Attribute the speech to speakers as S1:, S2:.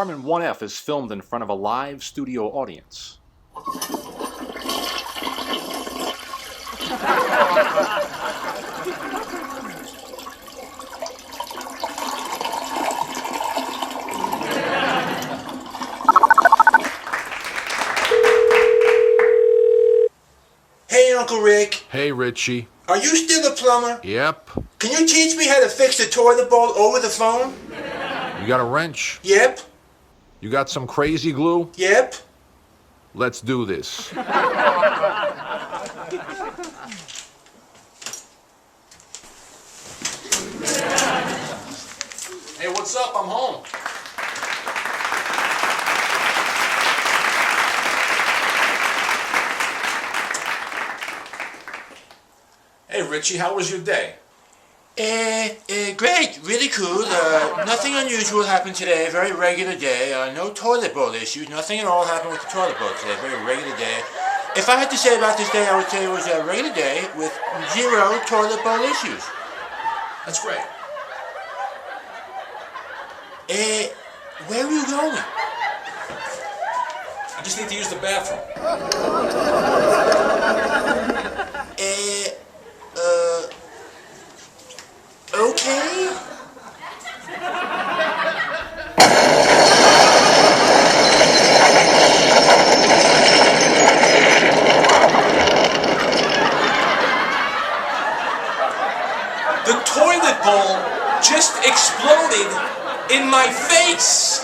S1: Department 1F is filmed in front of a live studio audience.
S2: Hey, Uncle Rick.
S1: Hey, Richie.
S2: Are you still a plumber?
S1: Yep.
S2: Can you teach me how to fix the toilet bowl over the phone?
S1: You got a wrench?
S2: Yep.
S1: You got some crazy glue?
S2: Yep.
S1: Let's do this.
S2: Hey,
S1: what's up? I'm home. Hey, Richie, how was your day?
S2: Great. Really cool. Nothing unusual happened today. A very regular day. No toilet bowl issues. Nothing at all happened with the toilet bowl today. Very regular day. If I had to say about this day, I would say it was a regular day with 0 toilet bowl issues.
S1: That's great.
S2: Where are you going?
S1: I just need to use the bathroom.
S2: Okay.
S1: The toilet bowl just exploded in my face.